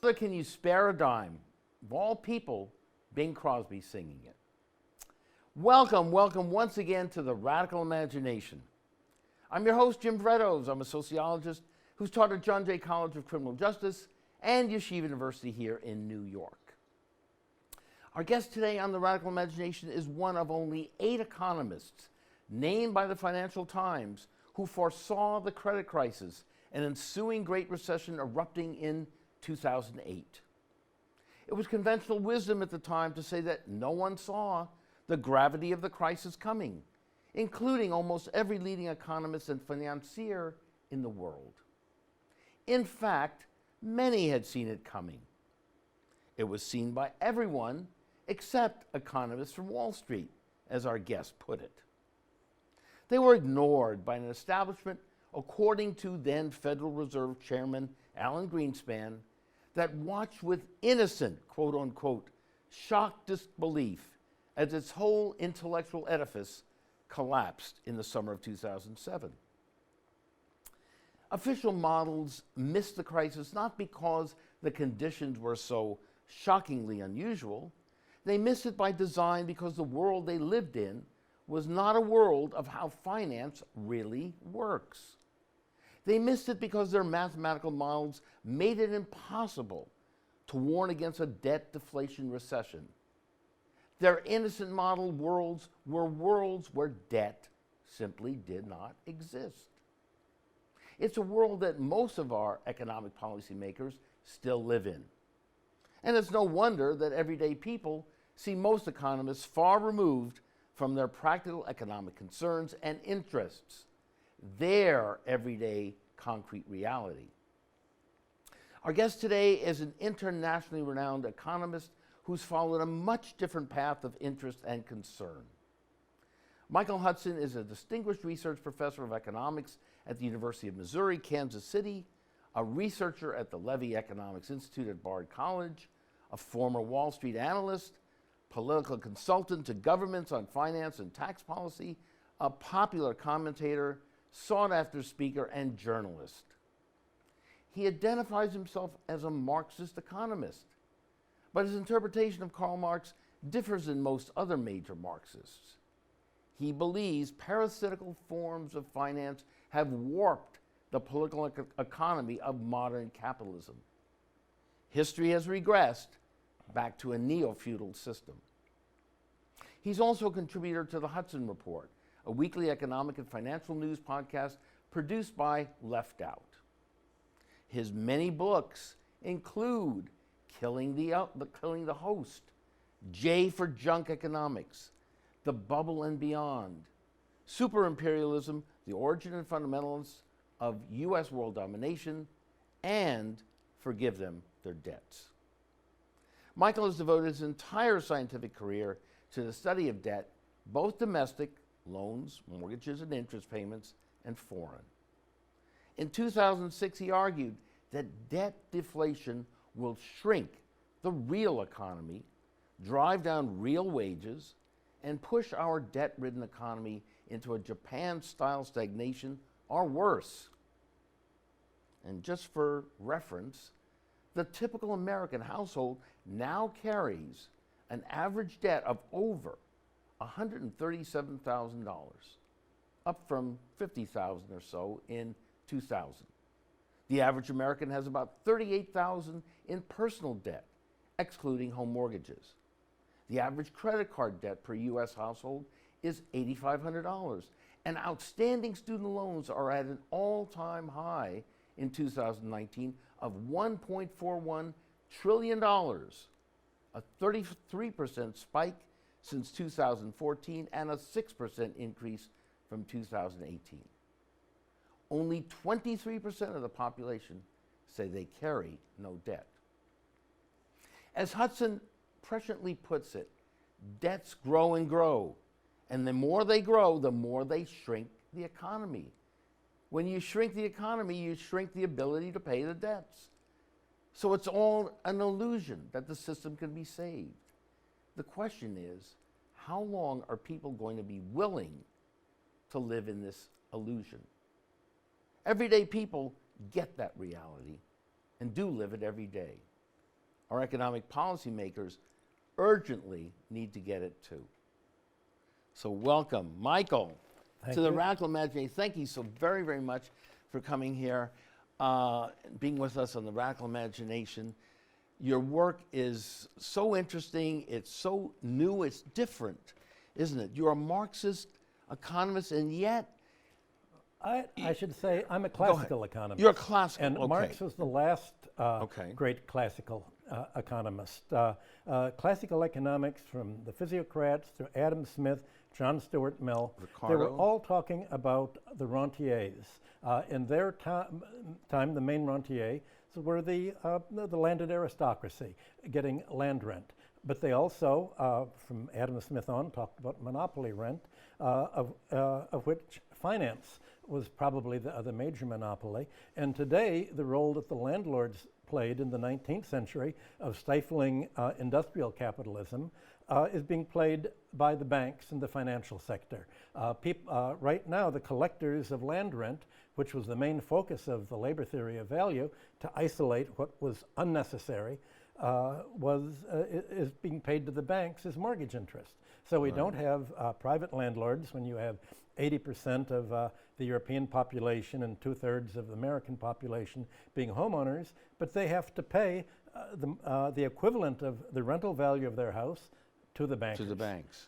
Brother, can you spare a dime? Of all people, Bing Crosby singing it. Welcome once again to The Radical Imagination. I'm your host, Jim Vrettos. I'm a sociologist who's taught at John Jay College of Criminal Justice and Yeshiva University here in New York. Our guest today on The Radical Imagination is one of only 8 economists named by the Financial Times who foresaw the credit crisis and ensuing Great Recession erupting in 2008. It was conventional wisdom at the time to say that no one saw the gravity of the crisis coming, including almost every leading economist and financier in the world. In fact, many had seen it coming. It was seen by everyone except economists from Wall Street, as our guest put it. They were ignored by an establishment, according to then Federal Reserve Chairman Alan Greenspan, that watched with innocent, quote-unquote, shocked disbelief as its whole intellectual edifice collapsed in the summer of 2007. Official models missed the crisis not because the conditions were so shockingly unusual. They missed it by design because the world they lived in was not a world of how finance really works. They missed it because their mathematical models made it impossible to warn against a debt deflation recession. Their innocent model worlds were worlds where debt simply did not exist. It's a world that most of our economic policymakers still live in. And it's no wonder that everyday people see most economists far removed from their practical economic concerns and interests, their everyday concrete reality. Our guest today is an internationally renowned economist who's followed a much different path of interest and concern. Michael Hudson is a distinguished research professor of economics at the University of Missouri, Kansas City, a researcher at the Levy Economics Institute at Bard College, a former Wall Street analyst, political consultant to governments on finance and tax policy, a popular commentator, sought-after speaker, and journalist. He identifies himself as a Marxist economist, but his interpretation of Karl Marx differs in most other major Marxists. He believes parasitical forms of finance have warped the political economy of modern capitalism. History has regressed back to a neo-feudal system. He's also a contributor to the Hudson Report, a weekly economic and financial news podcast produced by Left Out. His many books include Killing the Host, J for Junk Economics, The Bubble and Beyond, Super Imperialism, The Origin and Fundamentals of U.S. World Domination, and Forgive Them Their Debts. Michael has devoted his entire scientific career to the study of debt, both domestic, loans, mortgages, and interest payments, and foreign. In 2006, he argued that debt deflation will shrink the real economy, drive down real wages, and push our debt-ridden economy into a Japan-style stagnation or worse. And just for reference, the typical American household now carries an average debt of over $137,000, up from $50,000 or so in 2000. The average American has about $38,000 in personal debt, excluding home mortgages. The average credit card debt per U.S. household is $8,500, and outstanding student loans are at an all-time high in 2019 of $1.41 trillion, a 33% spike since 2014 and a 6% increase from 2018. Only 23% of the population say they carry no debt. As Hudson presciently puts it, debts grow and grow, and the more they grow, the more they shrink the economy. When you shrink the economy, you shrink the ability to pay the debts. So it's all an illusion that the system can be saved. The question is, how long are people going to be willing to live in this illusion? Everyday people get that reality and do live it every day. our economic policymakers urgently need to get it too. So welcome, Michael, to the Radical Imagination. Thank you so very, very much for coming here, being with us on the Radical Imagination. Your work is so interesting, it's so new, it's different, isn't it? You're a Marxist economist, and yet... I should say I'm a classical economist. You're a classical, and okay. Marx was the last great classical economist. Classical economics, from the physiocrats to Adam Smith, John Stuart Mill, they were all talking about the rentiers. In their time, the main rentiers were the landed aristocracy getting land rent. But they also, from Adam Smith on, talked about monopoly rent, of which finance was probably the major monopoly. And today, the role that the landlords played in the 19th century of stifling industrial capitalism is being played by the banks and the financial sector. Right now, the collectors of land rent, which was the main focus of the labor theory of value, to isolate what was unnecessary, is being paid to the banks as mortgage interest. So we don't have private landlords when you have 80% of the European population and 2/3 of the American population being homeowners, but they have to pay the equivalent of the rental value of their house to the bankers. To the banks.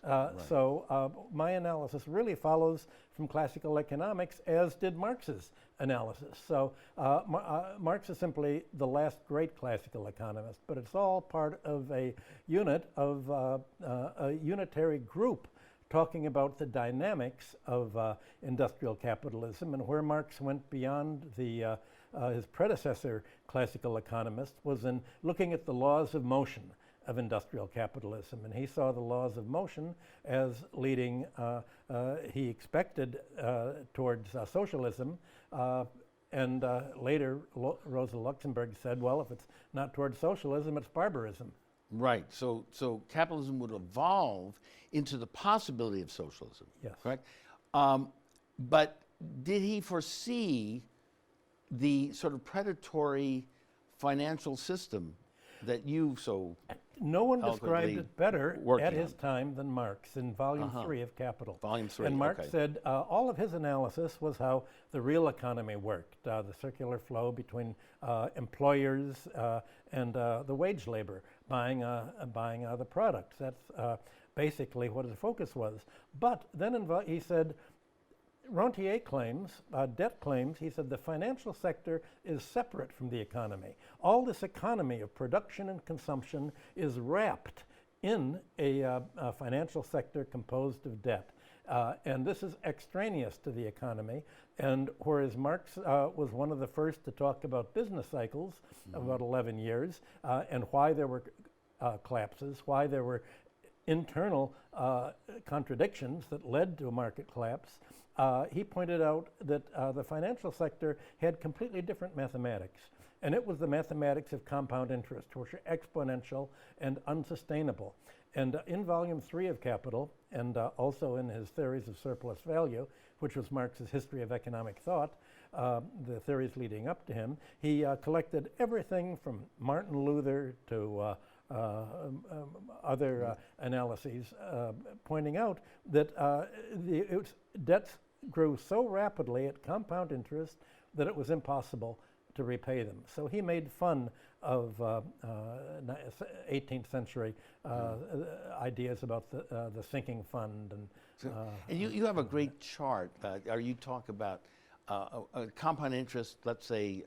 So my analysis really follows from classical economics, as did Marx's analysis. So Marx is simply the last great classical economist, but it's all part of a unit of a unitary group talking about the dynamics of industrial capitalism, and where Marx went beyond his predecessor classical economist was in looking at the laws of motion of industrial capitalism. And he saw the laws of motion as leading, he expected, towards socialism. And later, Rosa Luxemburg said, well, if it's not towards socialism, it's barbarism. Right. So capitalism would evolve into the possibility of socialism. Yes. Correct. But did he foresee the sort of predatory financial system that you so no one described it better at his on time than Marx in Volume 3 of Capital. Volume 3. And Marx said all of his analysis was how the real economy worked, the circular flow between employers and the wage labor, buying the products. That's basically what his focus was. But then he said, rentier claims, debt claims, he said the financial sector is separate from the economy. All this economy of production and consumption is wrapped in a financial sector composed of debt. And this is extraneous to the economy. And whereas Marx was one of the first to talk about business cycles of about 11 years and why there were collapses, why there were internal contradictions that led to a market collapse, he pointed out that the financial sector had completely different mathematics. And it was the mathematics of compound interest, which are exponential and unsustainable. And in Volume 3 of Capital, and also in his Theories of Surplus Value, which was Marx's History of Economic Thought, the theories leading up to him, he collected everything from Martin Luther to other analyses, pointing out that debts grew so rapidly at compound interest that it was impossible to repay them. So he made fun of 18th century ideas about the sinking fund. And you have a great chart. You talk about compound interest, let's say,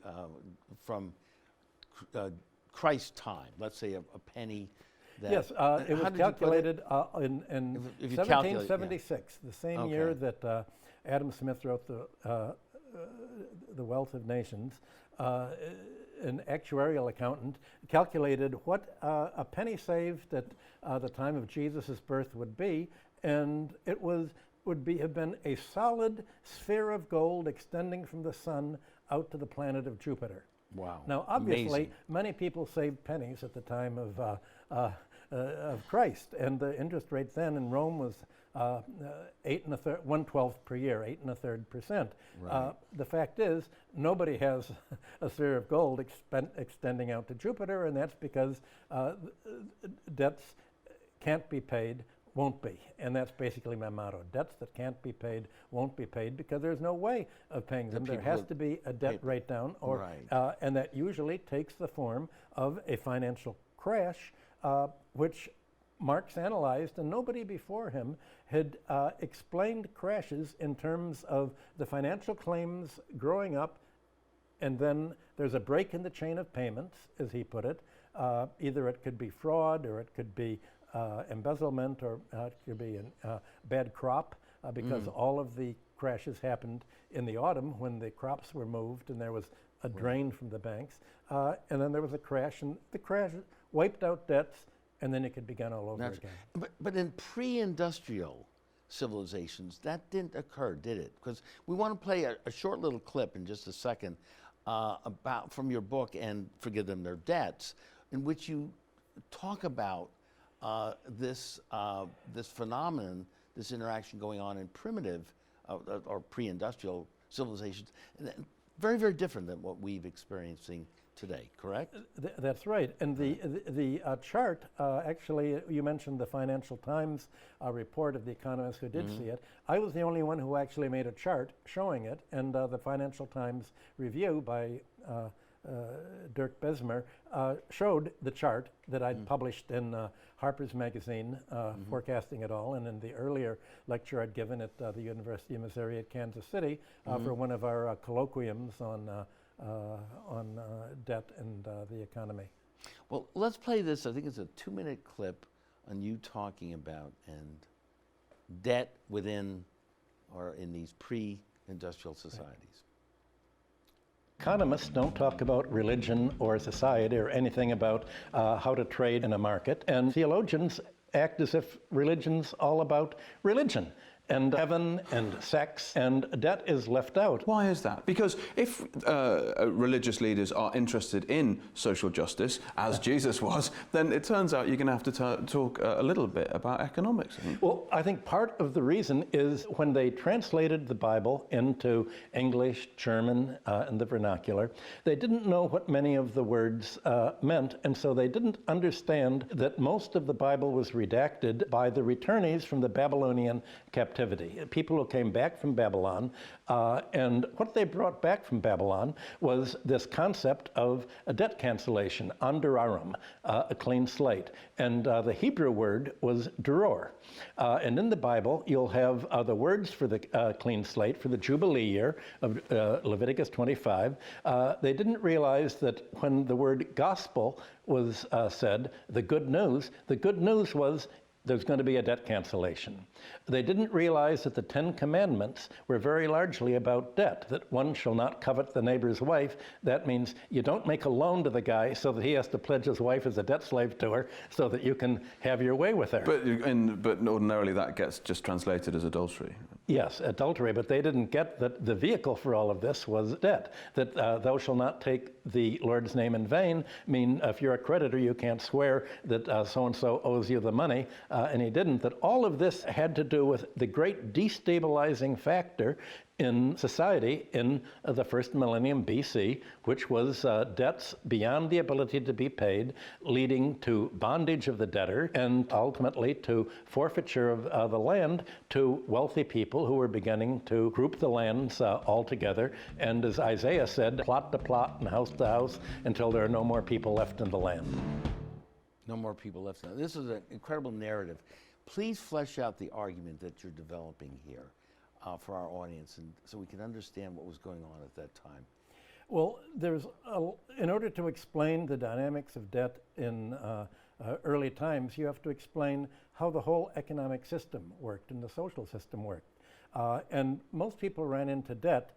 from Christ's time, let's say a penny. Yes, it was calculated in 1776, the same year that Adam Smith wrote The Wealth of Nations. An actuarial accountant calculated what a penny saved at the time of Jesus' birth would be, and it would have been a solid sphere of gold extending from the sun out to the planet of Jupiter. Wow. Now, obviously, many people saved pennies at the time of of Christ. And the interest rate then in Rome was 1/12 per year, 8.33%. Right. The fact is, nobody has a sphere of gold extending out to Jupiter, and that's because debts can't be paid, won't be. And that's basically my motto. Debts that can't be paid won't be paid because there's no way of paying them. There has to be a debt write-down, or and that usually takes the form of a financial crash, which Marx analyzed, and nobody before him had explained crashes in terms of the financial claims growing up, and then there's a break in the chain of payments, as he put it. Either it could be fraud, or it could be embezzlement, or it could be a bad crop, because all of the crashes happened in the autumn when the crops were moved and there was a drain from the banks. And then there was a crash, and the crash wiped out debts, and then it could begin all over again. But in pre-industrial civilizations, that didn't occur, did it? Because we want to play a short little clip in just a second about from your book, and Forgive Them Their Debts, in which you talk about this phenomenon, this interaction going on in primitive or pre-industrial civilizations, very, very different than what we've experiencing today, correct? That's right. And the chart, actually, you mentioned the Financial Times report of the Economist who did see it. I was the only one who actually made a chart showing it, and the Financial Times review by Dirk Besmer showed the chart that I'd published in Harper's Magazine, forecasting it all, and in the earlier lecture I'd given at the University of Missouri at Kansas City for one of our colloquiums on debt and the economy. Well, let's play this. I think it's a 2-minute clip on you talking about and debt within or in these pre-industrial societies. Economists don't talk about religion or society or anything about how to trade in a market, and theologians act as if religion's all about religion. And heaven and sex and debt is left out. Why is that? Because if religious leaders are interested in social justice, as Jesus was, then it turns out you're going to have to talk a little bit about economics. Well, I think part of the reason is when they translated the Bible into English, German, and the vernacular, they didn't know what many of the words meant, and so they didn't understand that most of the Bible was redacted by the returnees from the Babylonian captivity. People who came back from Babylon, and what they brought back from Babylon was this concept of a debt cancellation, andurarum, a clean slate. And the Hebrew word was duror. And in the Bible, you'll have the words for the clean slate for the Jubilee year of Leviticus 25. They didn't realize that when the word gospel was said, the good news was there's going to be a debt cancellation. They didn't realize that the 10 Commandments were very largely about debt, that one shall not covet the neighbor's wife. That means you don't make a loan to the guy so that he has to pledge his wife as a debt slave to her so that you can have your way with her. But ordinarily that gets just translated as adultery. Yes, adultery, but they didn't get that the vehicle for all of this was debt, that thou shalt not take the Lord's name in vain. I mean, if you're a creditor, you can't swear that so-and-so owes you the money, and he didn't. That all of this had to do with the great destabilizing factor in society in the first millennium BC, which was debts beyond the ability to be paid, leading to bondage of the debtor and ultimately to forfeiture of the land to wealthy people who were beginning to group the lands all together. And as Isaiah said, plot to plot and house to house until there are no more people left in the land. No more people left. This is an incredible narrative. Please flesh out the argument that you're developing here for our audience, and so we can understand what was going on at that time. Well, in order to explain the dynamics of debt in early times, you have to explain how the whole economic system worked and the social system worked. And most people ran into debt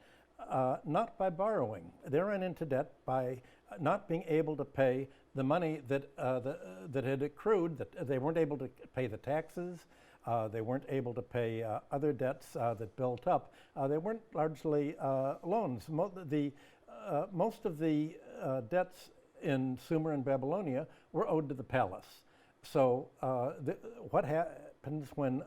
not by borrowing. They ran into debt by not being able to pay the money that had accrued, that they weren't able to pay the taxes, they weren't able to pay other debts that built up. They weren't largely loans. Most of the debts in Sumer and Babylonia were owed to the palace. So what happens when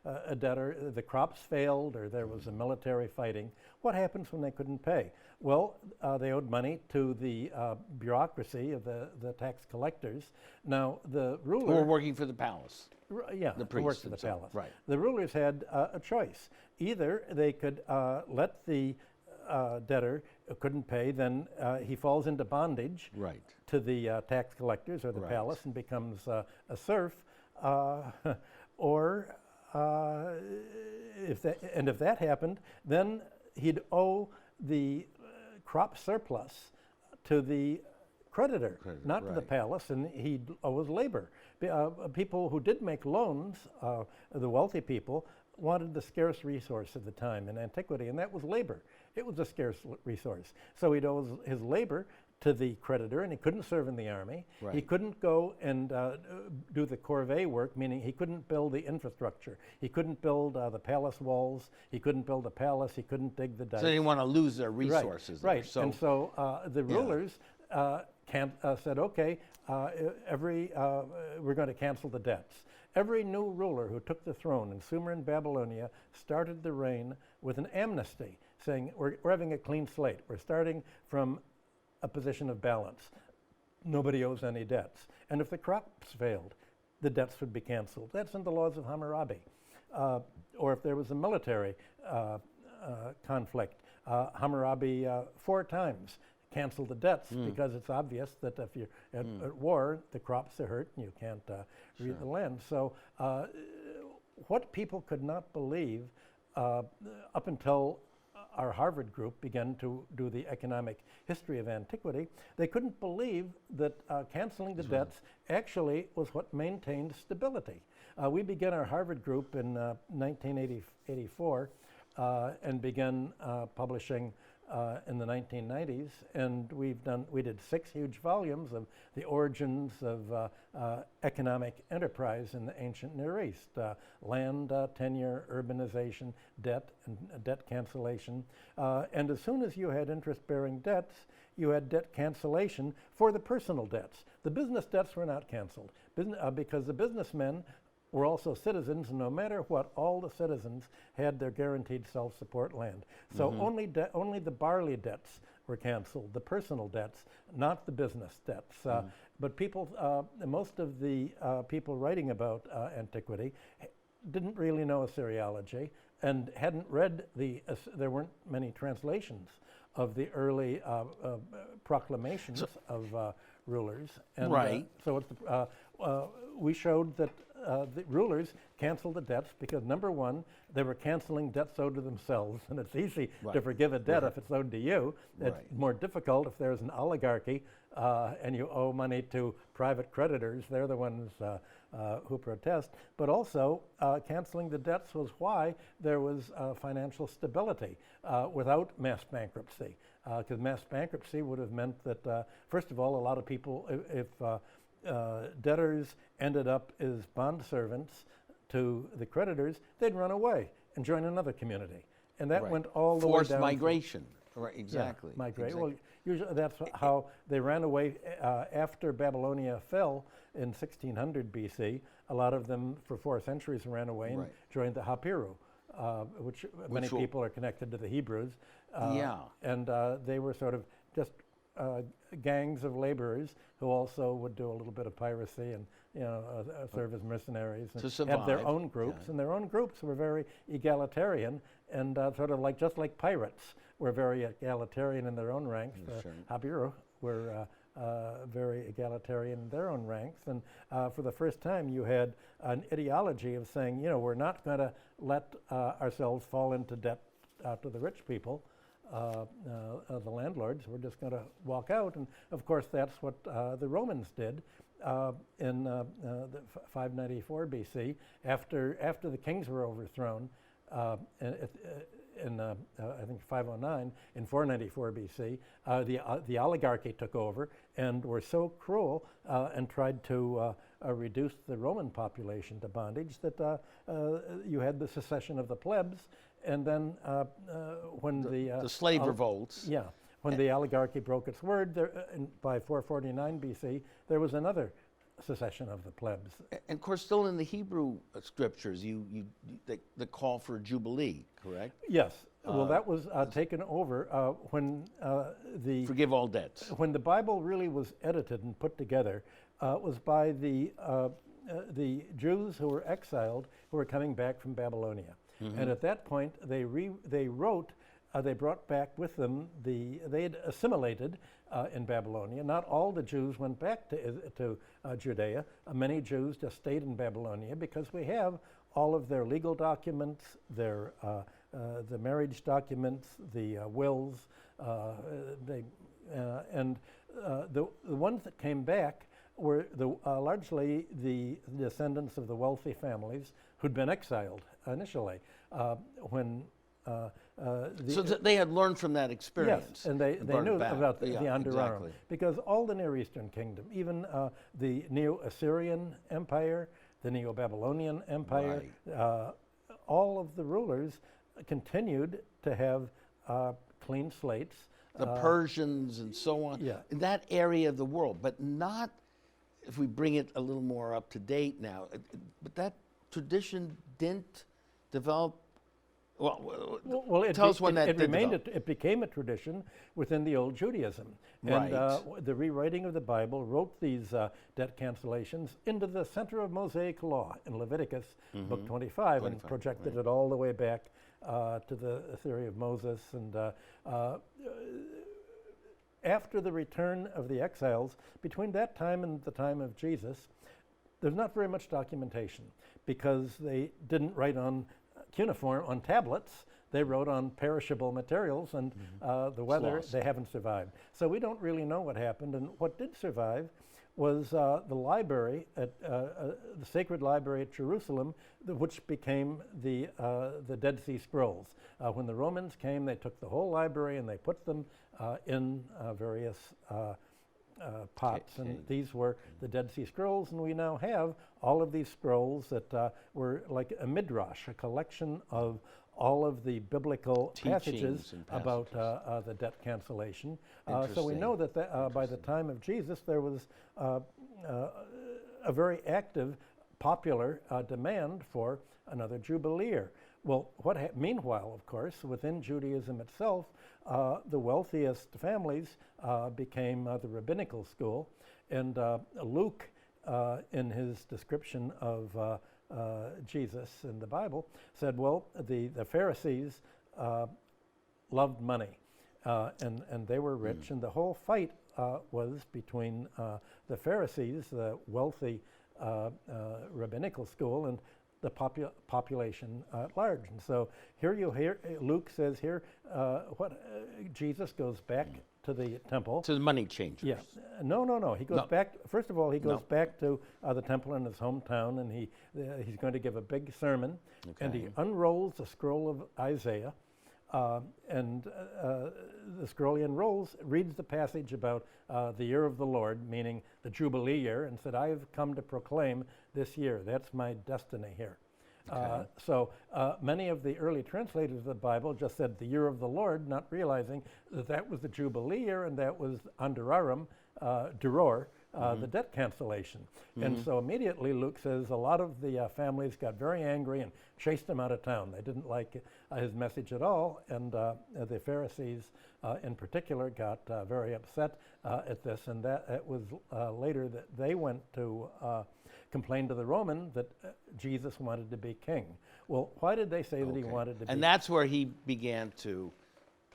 a debtor, the crops failed or there was a military fighting? What happens when they couldn't pay? Well, they owed money to the bureaucracy of the tax collectors. Now, the ruler... Who were working for the palace. Yeah, The who worked priests for the themselves, palace. right. The rulers had a choice. Either they could let the debtor couldn't pay, then he falls into bondage Right. to the tax collectors or the Right. palace and becomes a serf, or if that happened, then he'd owe the crop surplus to the creditor, not to the right. palace, and he'd owe his labor. People who did make loans, the wealthy people, wanted the scarce resource of the time in antiquity, and that was labor. It was a scarce resource. So he'd owe his labor to the creditor, and he couldn't serve in the army. Right. He couldn't go and do the corvée work, meaning he couldn't build the infrastructure. He couldn't build the palace walls. He couldn't build a palace. He couldn't dig the dikes. So they didn't want to lose their resources. Right. So And so the rulers said, okay, we're going to cancel the debts. Every new ruler who took the throne in Sumer and Babylonia started the reign with an amnesty, saying we're having a clean slate. We're starting from a position of balance. Nobody owes any debts. And if the crops failed, the debts would be canceled. That's in the laws of Hammurabi. Or if there was a military conflict, Hammurabi 4 times canceled the debts because it's obvious that if you're at war, the crops are hurt and you can't read the land. So what people could not believe up until our Harvard group began to do the economic history of antiquity, they couldn't believe that canceling the debts actually was what maintained stability. We began our Harvard group in 1984 and began publishing in the 1990s, and we did 6 huge volumes of the origins of economic enterprise in the ancient Near East: land tenure, urbanization, debt, and debt cancellation. And as soon as you had interest-bearing debts, you had debt cancellation for the personal debts. The business debts were not canceled because the businessmen were also citizens, and no matter what, all the citizens had their guaranteed self-support land. So only the barley debts were canceled, the personal debts, not the business debts. But people, most of the people writing about antiquity didn't really know Assyriology and hadn't read there weren't many translations of the early proclamations of rulers. And, Right. So it's we showed that the rulers canceled the debts because, number one, they were canceling debts owed to themselves, and it's easy to forgive a debt if it's owed to you. It's more difficult if there's an oligarchy and you owe money to private creditors. They're the ones who protest. But also, canceling the debts was why there was financial stability without mass bankruptcy. Because mass bankruptcy would have meant that, first of all, a lot of people, if debtors ended up as bond servants to the creditors, they'd run away and join another community. And that went all the way down. forced migration. Right, exactly. Yeah, migrate. Exactly. Well, usually that's how they ran away after Babylonia fell in 1600 BC. A lot of them for 4 centuries ran away and joined the Hapiru, which many people are connected to the Hebrews. And they were sort of just gangs of laborers who also would do a little bit of piracy and serve as mercenaries and had their own groups. And their own groups were very egalitarian and sort of just like pirates were very egalitarian in their own ranks. Habiru were very egalitarian in their own ranks. And for the first time, you had an ideology of saying, we're not going to let ourselves fall into debt to the rich people. The landlords were just going to walk out, and of course that's what the Romans did in 594 BC. After the kings were overthrown in I think 509, in 494 BC, the oligarchy took over and were so cruel and tried to reduce the Roman population to bondage that you had the secession of the plebs. And then when the slave revolts. Yeah, when the oligarchy broke its word, by 449 BC, there was another secession of the plebs. And of course, still in the Hebrew scriptures, the call for Jubilee, correct? Yes. Well, that was taken over when Forgive all debts. when the Bible really was edited and put together. It was by the Jews who were exiled, who were coming back from Babylonia. And at that point, they wrote. They brought back with them they had assimilated in Babylonia. Not all the Jews went back to Judea. Many Jews just stayed in Babylonia because we have all of their legal documents, their the marriage documents, the wills, and the ones that came back were largely the descendants of the wealthy families who'd been exiled initially when. So they had learned from that experience. Yes, and they knew about the Underarm. Exactly. Because all the Near Eastern kingdom, even the Neo-Assyrian Empire, the Neo-Babylonian Empire, all of the rulers continued to have clean slates. The Persians and so on, in that area of the world, but not, if we bring it a little more up to date now, but that tradition didn't develop. Well, it tell us when that it did remained. develop. It became a tradition within the old Judaism, Right. and the rewriting of the Bible wrote these debt cancellations into the center of Mosaic law in Leviticus, book 25, and projected it all the way back to the theory of Moses. And after the return of the exiles, between that time and the time of Jesus, there's not very much documentation because they didn't write on cuneiform on tablets. They wrote on perishable materials, and the weather, they haven't survived. So we don't really know what happened. And what did survive was the library, at the Sacred Library at Jerusalem, which became the Dead Sea Scrolls. When the Romans came, they took the whole library and they put them in various pots, and these were the Dead Sea Scrolls, and we now have all of these scrolls that were like a midrash, a collection of all of the biblical passages about the debt cancellation. So we know that by the time of Jesus, there was a very active, popular demand for another Jubilee year. Well, meanwhile, of course, within Judaism itself, the wealthiest families became the rabbinical school, and Luke, in his description of Jesus in the Bible, said, well, the Pharisees loved money, and they were rich, and the whole fight was between the Pharisees, the wealthy rabbinical school, and the population at large. And so here you hear Luke says here Jesus goes back to the temple. To the money changer. Yeah. No. He goes back. First of all, he goes back to the temple in his hometown, and he's going to give a big sermon. Okay. And he unrolls the scroll of Isaiah, and the scroll he unrolls reads the passage about the year of the Lord, meaning the Jubilee year, and said, I have come to proclaim this year. That's my destiny here. Okay. So many of the early translators of the Bible just said the year of the Lord, not realizing that that was the Jubilee year, and that was Underarm, Duror, the debt cancellation. And so immediately Luke says a lot of the families got very angry and chased him out of town. They didn't like his message at all, and the Pharisees in particular got very upset at this, and that it was later that they went to complain to the Roman that Jesus wanted to be king. Well, why did they say that he wanted to be? And that's where he began to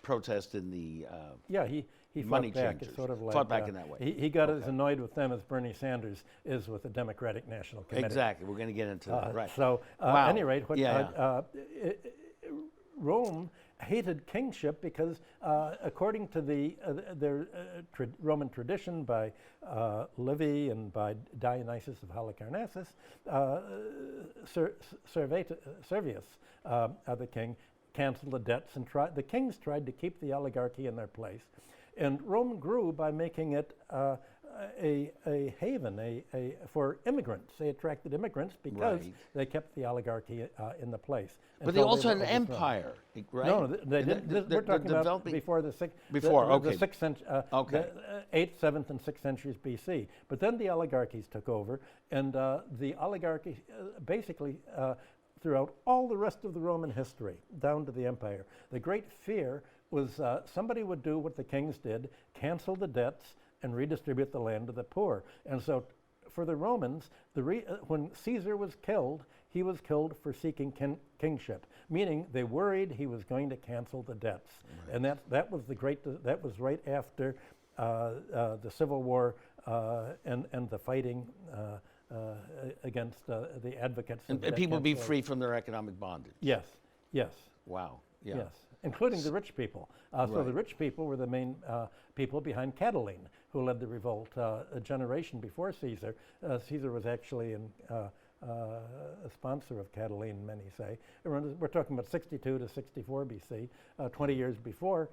protest in the he money fought back. changers. It's sort of like, fought back in that way. He got as annoyed with them as Bernie Sanders is with the Democratic National Committee. Exactly. We're going to get into that. Right. So, at any rate, Rome hated kingship because, according to their Roman tradition by Livy and by Dionysius of Halicarnassus, Servius, the king, canceled the debts, and the kings tried to keep the oligarchy in their place. And Rome grew by making it a haven for immigrants. They attracted immigrants because Right. they kept the oligarchy in the place. But they until also had were an overthrown. empire, right? No, they didn't. We're talking about developing- before the sixth. Before, okay. The 6th century, Okay. the 8th, 7th, and 6th centuries BC. But then the oligarchies took over, and the oligarchy basically throughout all the rest of the Roman history, down to the empire, the great fear was somebody would do what the kings did, cancel the debts, and redistribute the land to the poor. And so for the Romans, when Caesar was killed, he was killed for seeking kingship, meaning they worried he was going to cancel the debts. Right. And that was right after the Civil War and the fighting against the advocates. And of people be cancellation. free from their economic bondage. Yes, yes. Wow. Yeah. Yes, including the rich people. So the Right. rich people were the main people behind Catiline, who led the revolt a generation before Caesar. Caesar was actually a sponsor of Catiline, many say. We're talking about 62 to 64 BC, 20 years before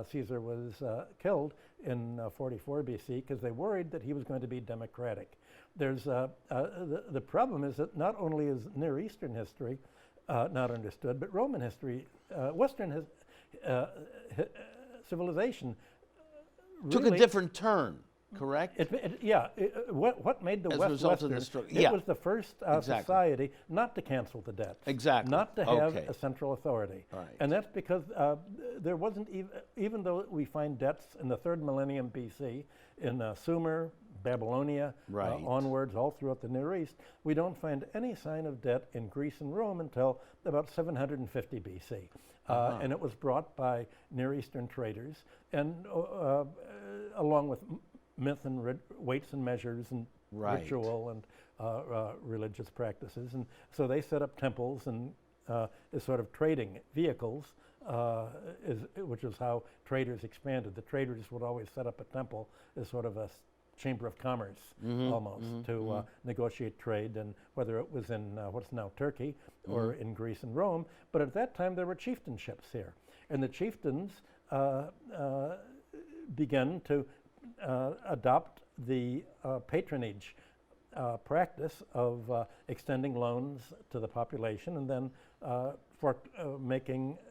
Caesar was killed in 44 BC, because they worried that he was going to be democratic. There's the problem is that not only is Near Eastern history not understood, but Roman history, Western civilization Took really a different turn, correct? what made the As a West result of Western? the struggle. It Yeah. was the first Exactly. society not to cancel the debts, Exactly. not to have Okay. a central authority, Right. and that's because there wasn't even though we find debts in the 3rd millennium BC in Sumer, Babylonia, Right. onwards, all throughout the Near East, we don't find any sign of debt in Greece and Rome until about 750 BC. And it was brought by Near Eastern traders, and along with myth and weights and measures and Right. ritual and religious practices. And so they set up temples and as sort of trading vehicles, which is how traders expanded. The traders would always set up a temple as sort of a chamber of commerce, almost, to negotiate trade, and whether it was in what's now Turkey or in Greece and Rome. But at that time, there were chieftainships here. And the chieftains began to adopt the patronage practice of extending loans to the population, and then for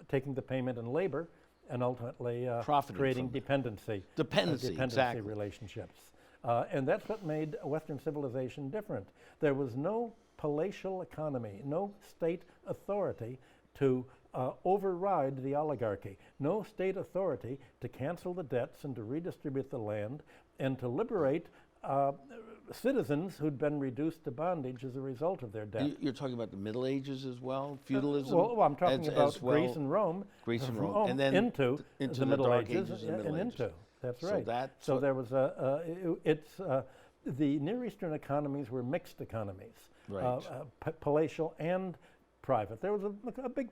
taking the payment in labor, and ultimately Profiting creating from it. dependency Dependency, relationships. And that's what made Western civilization different. There was no palatial economy, no state authority to override the oligarchy, no state authority to cancel the debts and to redistribute the land and to liberate citizens who'd been reduced to bondage as a result of their debt. You're talking about the Middle Ages as well, feudalism. Well, I'm talking about as well. Greece and Rome. Greece and from Rome, and then into into the the Middle Dark Ages, Ages and Middle Ages. into. That's So right. that's So what- there was the Near Eastern economies were mixed economies, Right. Palatial and private. There was a big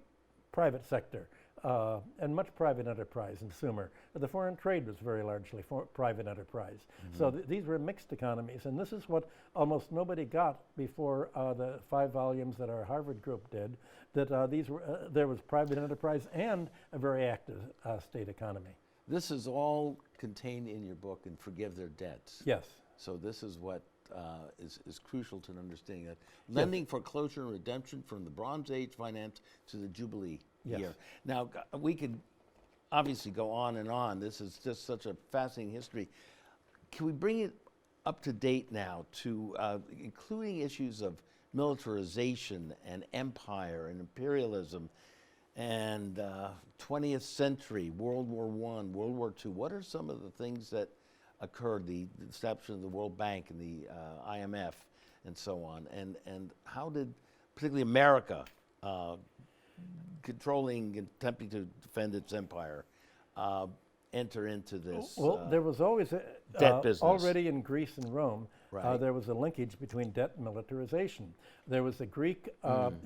private sector and much private enterprise in Sumer. The foreign trade was very largely private enterprise. So these were mixed economies, and this is what almost nobody got before the 5 volumes that our Harvard group did, that there was private enterprise and a very active state economy. This is all contained in your book, and Forgive Their Debts. Yes. So this is what is crucial to understanding that lending, foreclosure, and redemption from the Bronze Age finance to the Jubilee Yes. year. Now, we could obviously go on and on. This is just such a fascinating history. Can we bring it up to date now to including issues of militarization and empire and imperialism and 20th century, World War I, World War II? What are some of the things that occurred, the establishment of the World Bank and the IMF and so on, and how did particularly America, controlling and attempting to defend its empire, enter into this Well, there was always debt business? already in Greece and Rome. Right. There was a linkage between debt and militarization. There was a Greek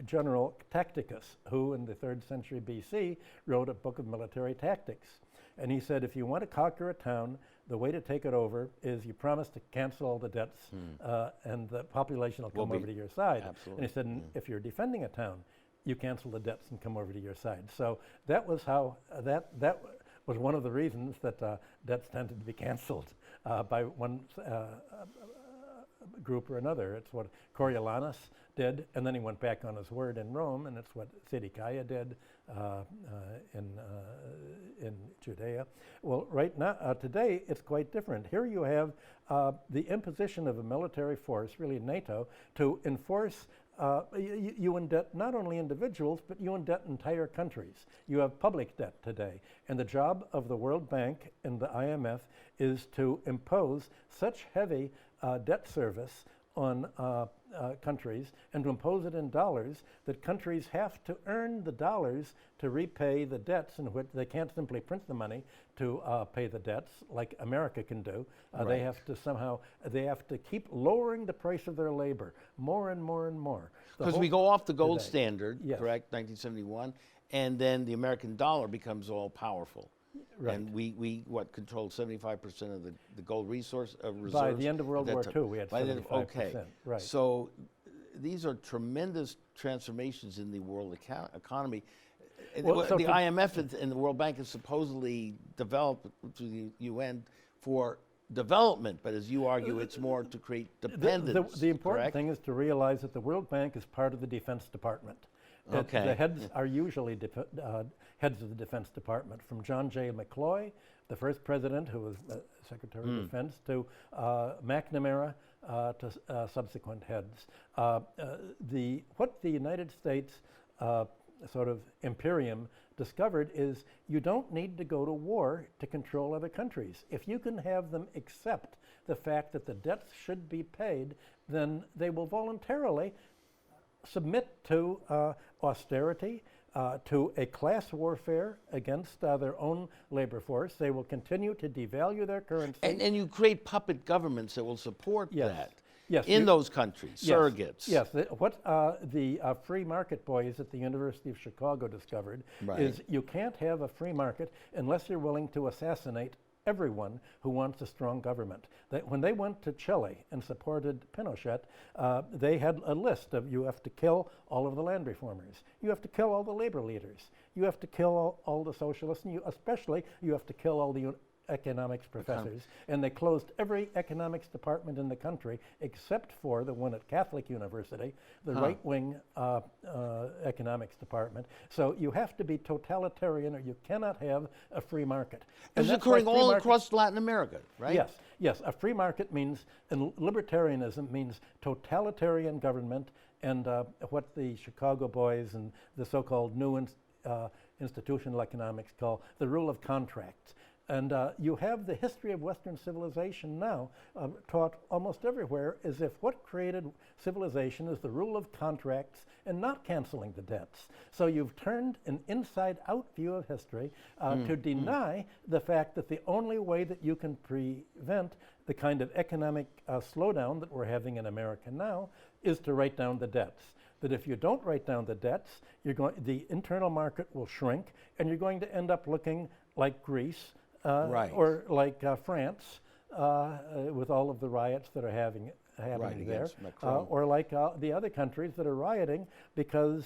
general Tacticus, who in the 3rd century BC wrote a book of military tactics. And he said, if you want to conquer a town, the way to take it over is you promise to cancel all the debts and the population will come over to your side. Absolutely. And he said, if you're defending a town, you cancel the debts and come over to your side. So that was how, was one of the reasons that debts tended to be canceled by one group or another. It's what Coriolanus did, and then he went back on his word in Rome, and it's what Zedekiah did in Judea. Well, right now, today, it's quite different. Here you have the imposition of a military force, really NATO, to enforce. You indebt not only individuals, but you indebt entire countries. You have public debt today. And the job of the World Bank and the IMF is to impose such heavy debt service on countries and to impose it in dollars that countries have to earn the dollars to repay the debts, in which they can't simply print the money to pay the debts like America can do. They have to keep lowering the price of their labor more and more and more. Because we go off the gold standard, yes. correct, 1971, and then the American dollar becomes all powerful. Right. And we controlled 75% of the gold resource reserves. By the end of World War II, we had 75%. Okay, right. So these are tremendous transformations in the world economy. Well, so the IMF and the World Bank is supposedly developed through the UN for development, but as you argue, it's more to create dependence. The important correct? thing is to realize that the World Bank is part of the Defense Department. Okay. The heads are usually heads of the Defense Department, from John J. McCloy, the first president who was Secretary of Defense, to McNamara, to subsequent heads. What the United States sort of imperium discovered is you don't need to go to war to control other countries. If you can have them accept the fact that the debts should be paid, then they will voluntarily submit to austerity, to a class warfare against their own labor force. They will continue to devalue their currency. And you create puppet governments that will support that. Yes, in those countries, surrogates. Yes, what the free market boys at the University of Chicago discovered is you can't have a free market unless you're willing to assassinate everyone who wants a strong government. When they went to Chile and supported Pinochet, they had a list of you have to kill all of the land reformers, you have to kill all the labor leaders, you have to kill all the socialists, and especially you have to kill all the economics professors, and they closed every economics department in the country except for the one at Catholic University, the right-wing economics department. So you have to be totalitarian or you cannot have a free market. It's occurring all across Latin America, right? Yes. A free market means, and libertarianism means totalitarian government, and what the Chicago boys and the so-called new institutional economics call the rule of contracts. And you have the history of Western civilization now taught almost everywhere as if what created civilization is the rule of contracts and not canceling the debts. So you've turned an inside-out view of history to deny the fact that the only way that you can prevent the kind of economic slowdown that we're having in America now is to write down the debts. That if you don't write down the debts, the internal market will shrink, and you're going to end up looking like Greece, or like France, with all of the riots that are happening there, or like the other countries that are rioting because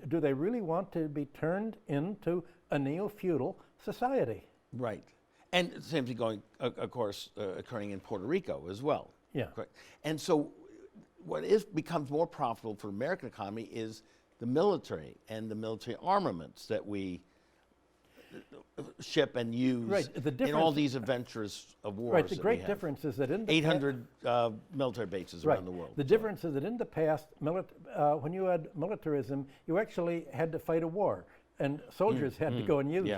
do they really want to be turned into a neo-feudal society? Right, and the same thing going, of course, occurring in Puerto Rico as well. Yeah, correct. And so, what becomes more profitable for the American economy is the military and the military armaments that we ship and use in all these adventures of wars. Right, the great difference is that in the 800 military bases around the world. The difference is that in the past, when you had militarism, you actually had to fight a war, and soldiers had to go and use.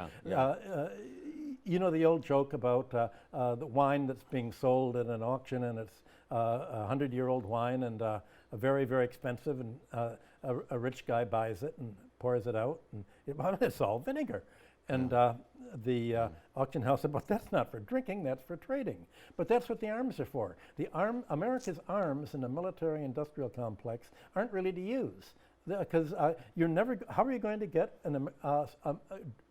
You know the old joke about the wine that's being sold at an auction, and it's 100-year-old wine, and very, very expensive, and a rich guy buys it and pours it out, and it's all vinegar. And the auction house said, but that's not for drinking, that's for trading. But that's what the arms are for. America's arms in the military-industrial complex aren't really to use. Because how are you going to get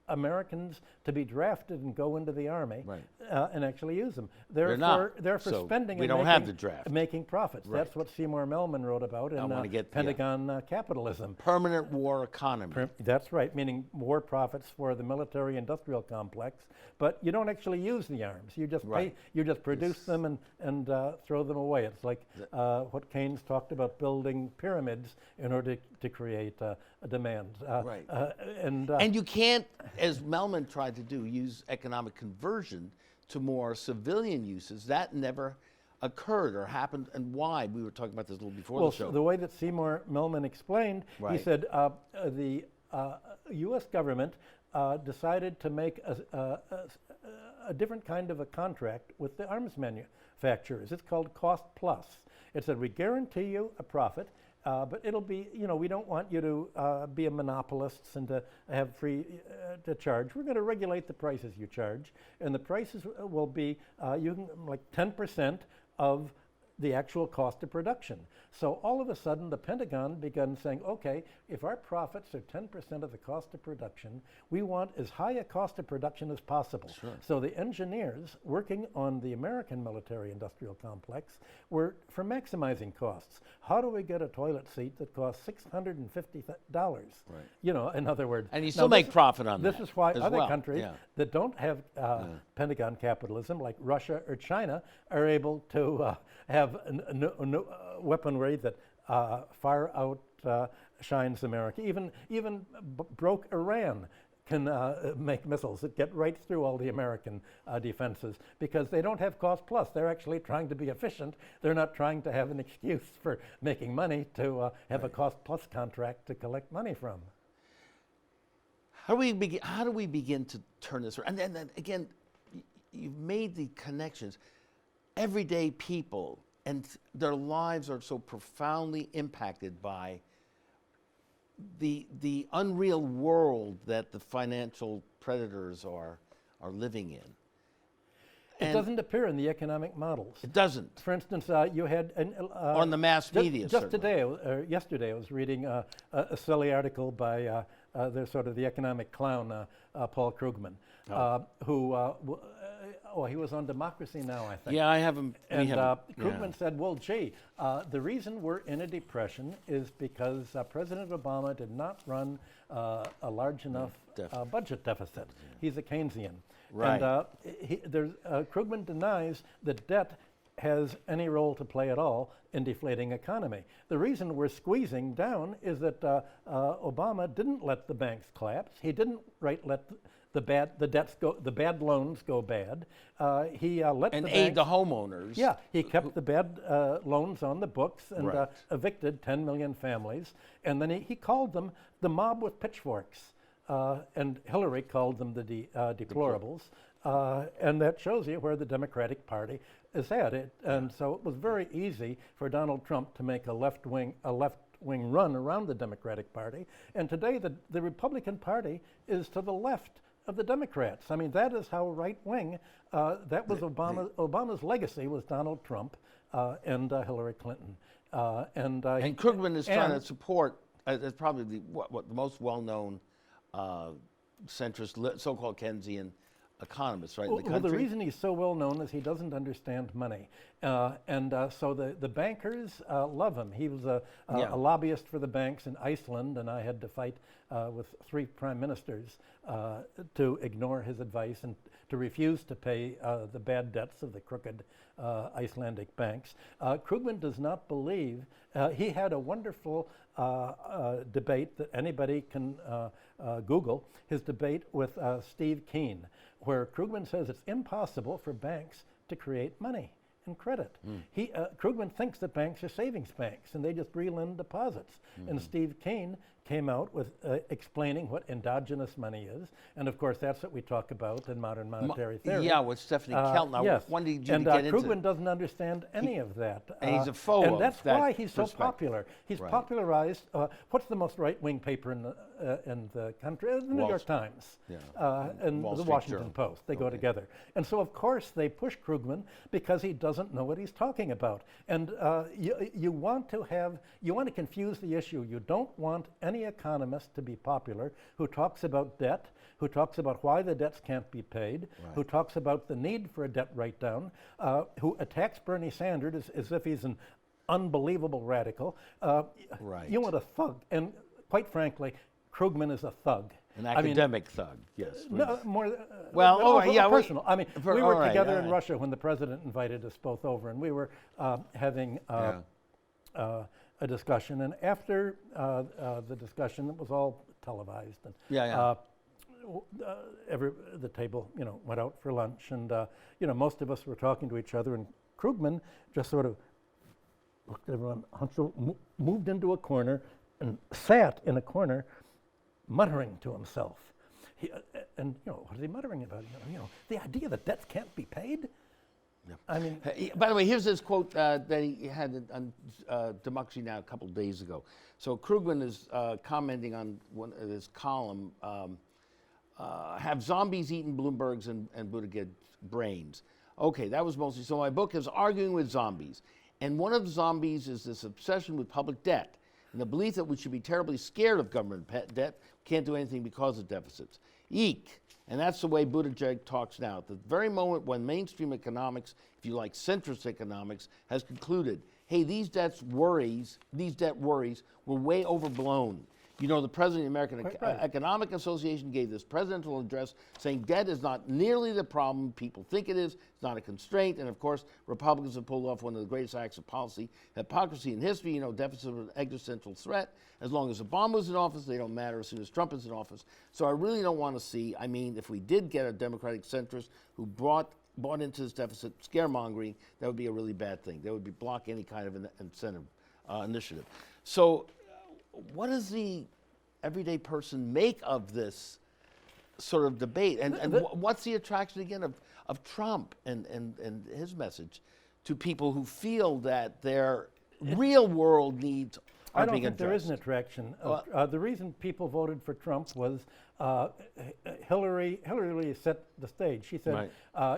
Americans to be drafted and go into the army Right. and actually use them. They're not. They're for So spending we and don't making, have the draft. making profits. Right. That's what Seymour Melman wrote about in wanna get- Pentagon Capitalism. Permanent war economy. That's right, meaning more profits for the military-industrial complex, but you don't actually use the arms. You just Right. you just produce them and throw them away. It's like what Keynes talked about, building pyramids in order to create a demand. Right. And you can't, as Melman tried to do, use economic conversion to more civilian uses. That never occurred or happened, and why? We were talking about this a little before well, the show. the way that Seymour Melman explained, he Right. said the U.S. government decided to make a different kind of a contract with the arms manufacturers. It's called cost plus. It said, we guarantee you a profit, but it'll be, we don't want you to be a monopolist and to have free to charge. We're going to regulate the prices you charge, and the prices will be you can like 10% of the actual cost of production. So all of a sudden, the Pentagon began saying, okay, if our profits are 10% of the cost of production, we want as high a cost of production as possible. Sure. So the engineers working on the American military-industrial complex were for maximizing costs. How do we get a toilet seat that costs $650? Right. In other words. And you now still make profit on this that is why as other well. countries Yeah. that don't have Pentagon capitalism, like Russia or China, are able to have weaponry that far outshines America. Even broke Iran can make missiles that get right through all the American defenses because they don't have cost plus. They're actually trying to be efficient. They're not trying to have an excuse for making money to have a cost plus contract to collect money from. How do we begin to turn this around? And then again, you've made the connections. Everyday people and their lives are so profoundly impacted by the unreal world that the financial predators are living in. It doesn't appear in the economic models. It doesn't. For instance, you had On the mass media, Just certainly. today, yesterday, I was reading a silly article by the economic clown, Paul Krugman, who he was on Democracy Now!, I think. Yeah, I haven't. And Krugman said, well, gee, the reason we're in a depression is because President Obama did not run a large enough budget deficit. He's a Keynesian. Right. And Krugman denies that debt has any role to play at all in deflating economy. The reason we're squeezing down is that Obama didn't let the banks collapse. He didn't let the bad loans go bad. He let and the aid banks, the homeowners. Yeah, he kept the bad loans on the books and Right. Evicted 10 million families. And then he called them the mob with pitchforks. And Hillary called them the deplorables. And that shows you where the Democratic Party is at. And so it was very easy for Donald Trump to make a left-wing run around the Democratic Party. And today the Republican Party is to the left of the Democrats. I mean, that is how right-wing, that was Obama's legacy was Donald Trump and Hillary Clinton. And Krugman is trying to support, as probably the most well-known centrist, so-called Keynesian economist, right, in the country. Well, the reason he's so well known is he doesn't understand money. So the bankers love him. He was a lobbyist for the banks in Iceland, and I had to fight with 3 prime ministers to ignore his advice and to refuse to pay the bad debts of the crooked Icelandic banks. Krugman does not believe, he had a wonderful debate that anybody can Google, his debate with Steve Keen, where Krugman says it's impossible for banks to create money and credit. Krugman thinks that banks are savings banks and they just reel-in deposits. And Steve Keen came out with explaining what endogenous money is. And of course, that's what we talk about in modern monetary theory. Yeah, with Stephanie Kelton. Yes. When did you and get into Krugman doesn't understand any of that. And he's a foe And of that's that why he's so perspective. popular. He's Right. popularized, what's the most right-wing paper in the country? The New York Times and Wall the Street Washington Journal. Post. They go together. And so, of course, they push Krugman because he doesn't know what he's talking about. And you want to confuse the issue. You don't want any any economist to be popular who talks about debt, who talks about why the debts can't be paid, who talks about the need for a debt write-down, who attacks Bernie Sanders as if he's an unbelievable radical. You want a thug. And quite frankly, Krugman is a thug. An academic thug, yes. No, more. Well, all right, yeah. Personal. I mean, we were together in right. Russia when the president invited us both over, and we were having a discussion. And after the discussion, it was all televised. And, the table, went out for lunch, and most of us were talking to each other, and Krugman just sort of looked at everyone, moved into a corner, and sat in a corner, muttering to himself. What is he muttering about? The idea that debts can't be paid. Yeah. I mean, by the way, here's this quote that he had on Democracy Now! A couple days ago. So Krugman is commenting on one of his column. Have zombies eaten Bloomberg's and Buttigieg's brains? Okay, that was mostly. So my book is arguing with zombies, and one of the zombies is this obsession with public debt and the belief that we should be terribly scared of government debt, can't do anything because of deficits. Eek. And that's the way Buttigieg talks now. At the very moment when mainstream economics, if you like centrist economics, has concluded, hey, these debt worries were way overblown. The President of the American Economic Association gave this presidential address saying debt is not nearly the problem people think it is. It's not a constraint. And of course, Republicans have pulled off one of the greatest acts of policy hypocrisy in history. Deficit was an existential threat. As long as Obama was in office, they don't matter as soon as Trump is in office. So I really don't want to see, if we did get a Democratic centrist who bought into this deficit scaremongering, that would be a really bad thing. That would block any kind of an incentive initiative. So what does the everyday person make of this sort of debate? And what's the attraction, again, of Trump and his message to people who feel that their real world needs I are don't being think addressed? there is an attraction. The reason people voted for Trump was Hillary set the stage. She said,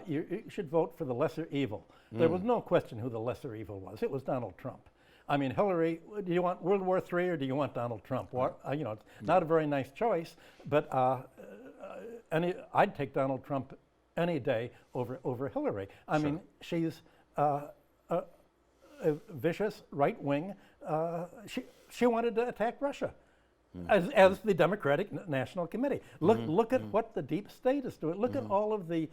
you should vote for the lesser evil. There was no question who the lesser evil was. It was Donald Trump. Hillary, do you want World War III or do you want Donald Trump? It's not a very nice choice, but I'd take Donald Trump any day over Hillary. She's a vicious right wing. She wanted to attack Russia. As the Democratic National Committee. Look at what the deep state is doing. Look at all of the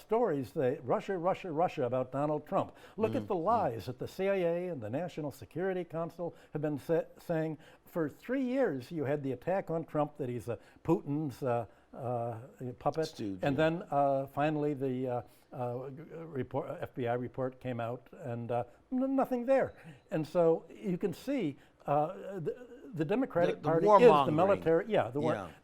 stories, the Russia about Donald Trump. Look at the lies that the CIA and the National Security Council have been saying. For 3 years, you had the attack on Trump that he's Putin's puppet. Stooge, and then finally the FBI report came out and nothing there. And so you can see the Democratic Party is the military.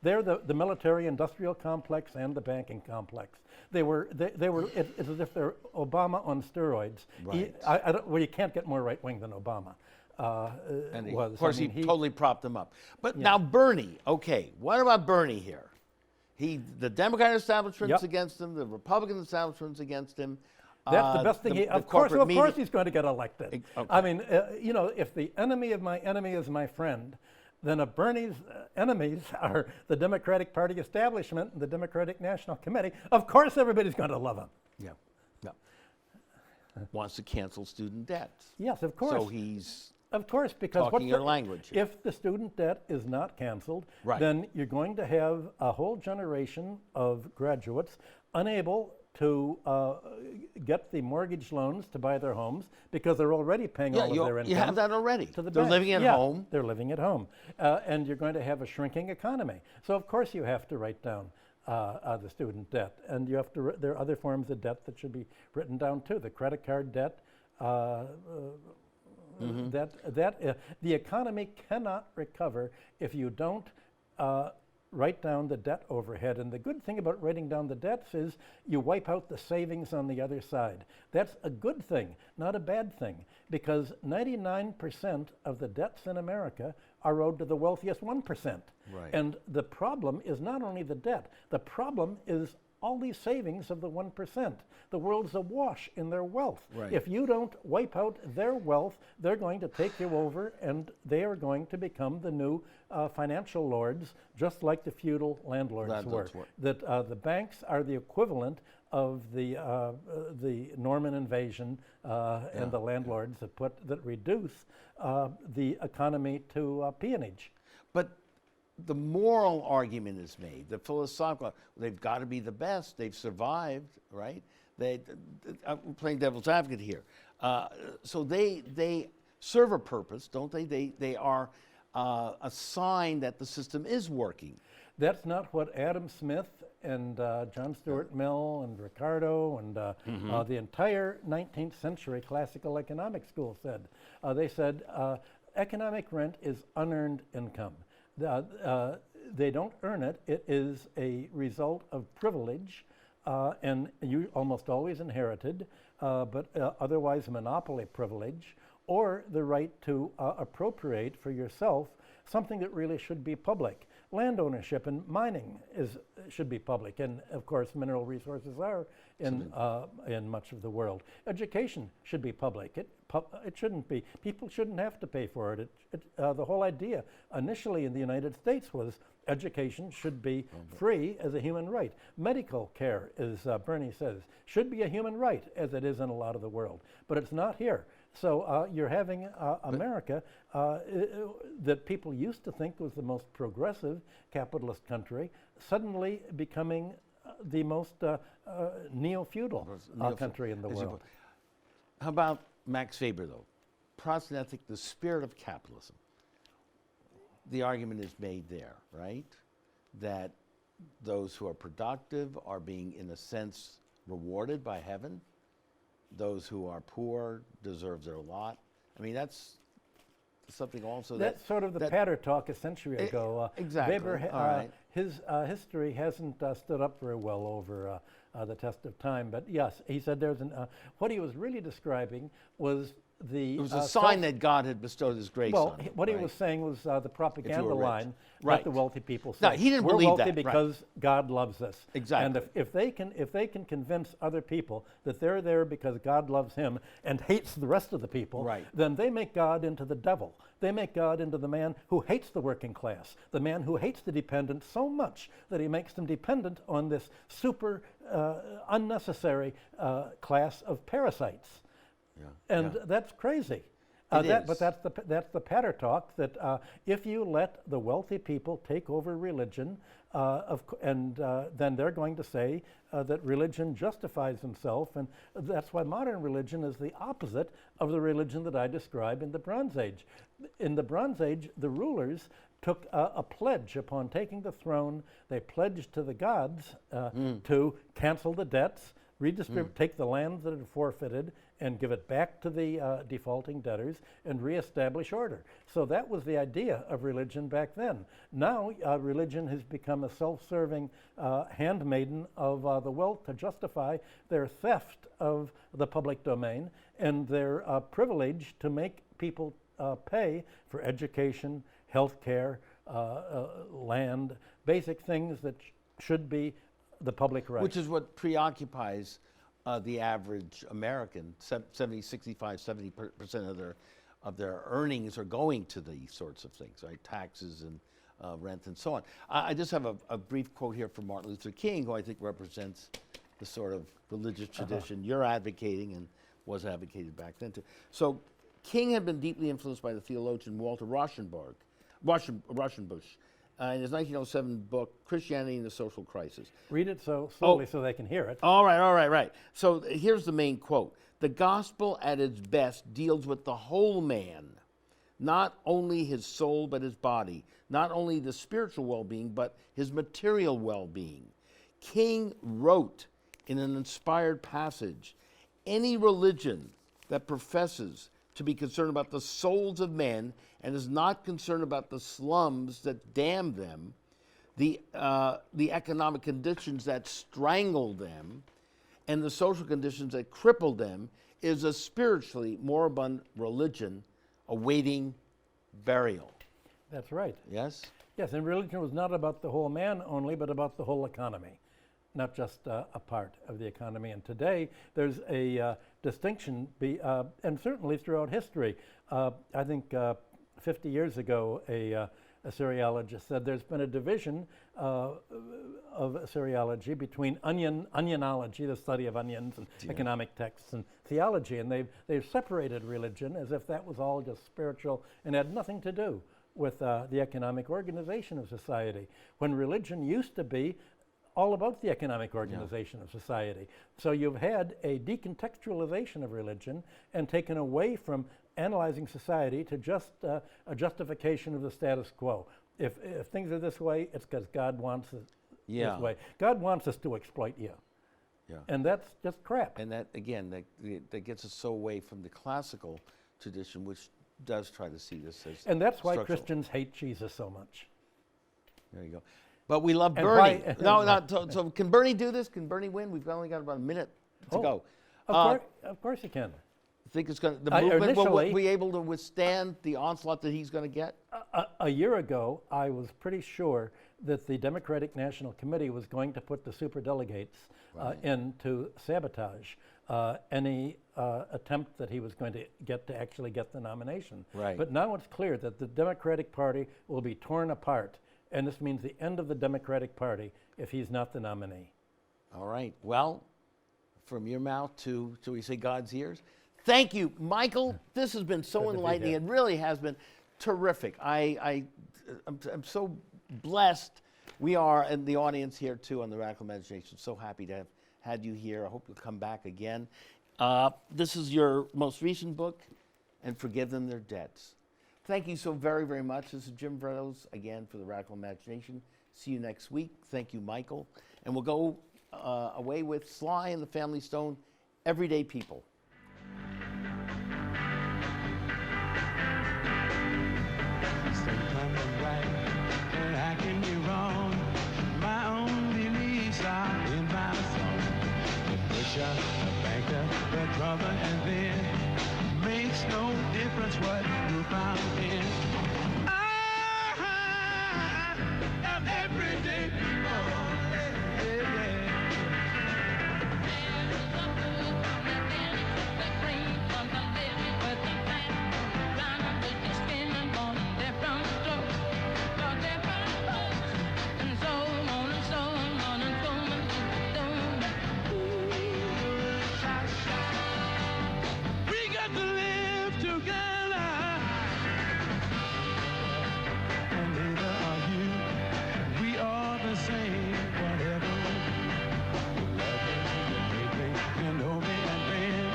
They're the military-industrial complex and the banking complex. It's as if they're Obama on steroids. Right. You can't get more right-wing than Obama. Of course, he totally propped them up. But now Bernie, okay, what about Bernie here? The Democratic establishment's against him, the Republican establishment's against him. That's the best thing. Of course, he's going to get elected. Okay. If the enemy of my enemy is my friend, then Bernie's enemies are the Democratic Party establishment and the Democratic National Committee. Of course, everybody's going to love him. Yeah. Wants to cancel student debt. Yes, of course. So he's because talking your language. If the student debt is not canceled, then you're going to have a whole generation of graduates unable to get the mortgage loans to buy their homes because they're already paying all of their income. You have that already. They're living at home. They're living at home. And you're going to have a shrinking economy. So of course you have to write down the student debt. And you have to. There are other forms of debt that should be written down too. The credit card debt. The economy cannot recover if you don't write down the debt overhead. And the good thing about writing down the debts is you wipe out the savings on the other side. That's a good thing, not a bad thing, because 99% of the debts in America are owed to the wealthiest 1%. Right. And the problem is not only the debt, the problem is all these savings of the 1%. The world's awash in their wealth. Right. If you don't wipe out their wealth, they're going to take you over, and they are going to become the new financial lords, just like the feudal landlords were. That the banks are the equivalent of the Norman invasion and the landlords that reduce the economy to peonage. But the moral argument is made, the philosophical, they've got to be the best, they've survived, right? I'm playing devil's advocate here. So they serve a purpose, don't they? They are a sign that the system is working. That's not what Adam Smith and John Stuart Mill and Ricardo and the entire 19th century classical economics school said. They said economic rent is unearned income. They don't earn it. It is a result of privilege, and you almost always inherited, but otherwise monopoly privilege, or the right to appropriate for yourself something that really should be public. Land ownership and mining should be public, and of course mineral resources are in much of the world. Education should be public. It shouldn't be. People shouldn't have to pay for it. The whole idea initially in the United States was education should be free as a human right. Medical care, as Bernie says, should be a human right, as it is in a lot of the world. But it's not here. So you're having America that people used to think was the most progressive capitalist country, suddenly becoming the most neo-feudal country in the world. How about Max Weber, though? Protestantic, the spirit of capitalism. The argument is made there, right? That those who are productive are being, in a sense, rewarded by heaven. Those who are poor deserve their lot. I mean, that's something also that's sort of the patter talk a century ago. Exactly. Weber, his history hasn't stood up very well over the test of time. But yes, he said there's what he was really describing was it was a sign that God had bestowed His grace on him. What he was saying was the propaganda line right. that the wealthy people say. No, he didn't We're believe wealthy that. because God loves us. Exactly. And if they can convince other people that they're there because God loves him and hates the rest of the people, then they make God into the devil. They make God into the man who hates the working class, the man who hates the dependent so much that he makes them dependent on this super unnecessary class of parasites. That's crazy. But that's the patter talk that if you let the wealthy people take over religion, then they're going to say that religion justifies himself, and that's why modern religion is the opposite of the religion that I describe in the Bronze Age. In the Bronze Age, the rulers took a pledge upon taking the throne. They pledged to the gods to cancel the debts, redistribute, take the land that had forfeited, and give it back to the defaulting debtors and reestablish order. So that was the idea of religion back then. Now religion has become a self-serving handmaiden of the wealth to justify their theft of the public domain and their privilege to make people pay for education, health care, land, basic things that should be the public right. Which is what preoccupies the average American. 70% of their earnings are going to these sorts of things, right? Taxes and rent and so on. I just have a brief quote here from Martin Luther King, who I think represents the sort of religious tradition you're advocating and was advocated back then too. So King had been deeply influenced by the theologian Walter Rauschenbusch. In his 1907 book, Christianity and the Social Crisis. Read it so slowly so they can hear it. All right. So here's the main quote. The gospel at its best deals with the whole man, not only his soul but his body, not only the spiritual well-being but his material well-being. King wrote in an inspired passage, any religion that professes to be concerned about the souls of men and is not concerned about the slums that damn them, the economic conditions that strangle them, and the social conditions that cripple them, is a spiritually moribund religion awaiting burial. That's right. Yes? Yes, and religion was not about the whole man only, but about the whole economy. not just a part of the economy. And today, there's a distinction, and certainly throughout history. I think 50 years ago, a cereologist said there's been a division of cereology between onionology, the study of onions, and economic texts, and theology, and they've separated religion as if that was all just spiritual and had nothing to do with the economic organization of society, when religion used to be all about the economic organization of society. So you've had a decontextualization of religion and taken away from analyzing society to just a justification of the status quo. If things are this way, it's because God wants it this way. God wants us to exploit you. Yeah. And that's just crap. And that, again, that gets us so away from the classical tradition, which does try to see this as And that's why structural. Christians hate Jesus so much. There you go. But we love And Bernie. why- No, not so can Bernie do this? Can Bernie win? We've only got about a minute to go. Of course you can. Think it's going the movement will initially- be able to withstand the onslaught that he's going to get? A year ago, I was pretty sure that the Democratic National Committee was going to put the superdelegates in to sabotage any attempt that he was going to actually get the nomination. Right. But now it's clear that the Democratic Party will be torn apart, and this means the end of the Democratic Party if he's not the nominee. All right. Well, from your mouth to, shall we say, God's ears. Thank you, Michael. This has been so Good to be enlightening. here. It really has been terrific. I'm so blessed. We are, and the audience here too on the Radical Imagination, so happy to have had you here. I hope you'll come back again. This is your most recent book, And Forgive Them Their Debts. Thank you so very, very much. This is Jim Vrettos, again, for the Radical Imagination. See you next week. Thank you, Michael. And we'll go away with Sly and the Family Stone, Everyday People. Sometimes I'm right and I can be wrong. My own beliefs are in my song. The pusher, the banker, the drummer, and then makes no difference what group I'm in. I am everyday people. Yeah, yeah. We got to live together, and neither are you. We are the same, whatever we do. You love me, you hate me, you know me, and then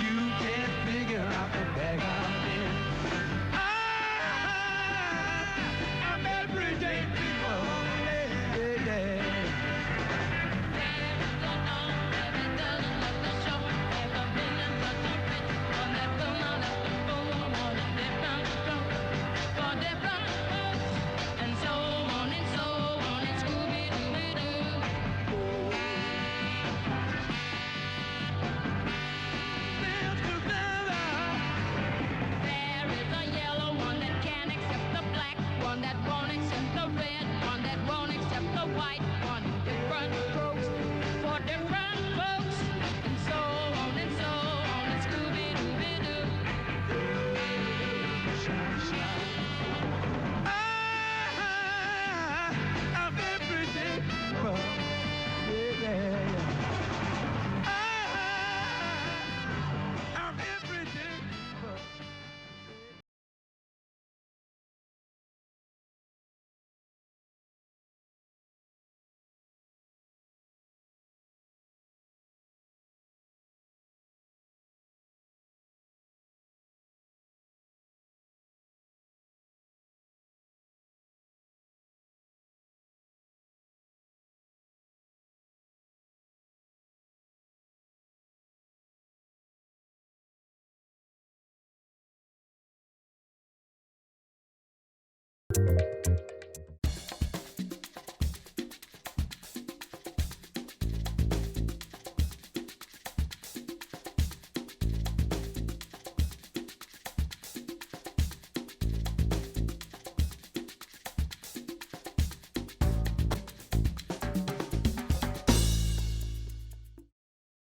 you can't figure out the bag I'm in. I'm everyday people. Yeah, yeah. Live together. There is a yellow one that can't accept the black, one that won't accept the red, one that won't accept the white, one. Different strokes for different folks, and so on and so on, and Scooby-Dooby-Doo. I'm everyday people. Yeah, yeah, yeah. I'm everyday people.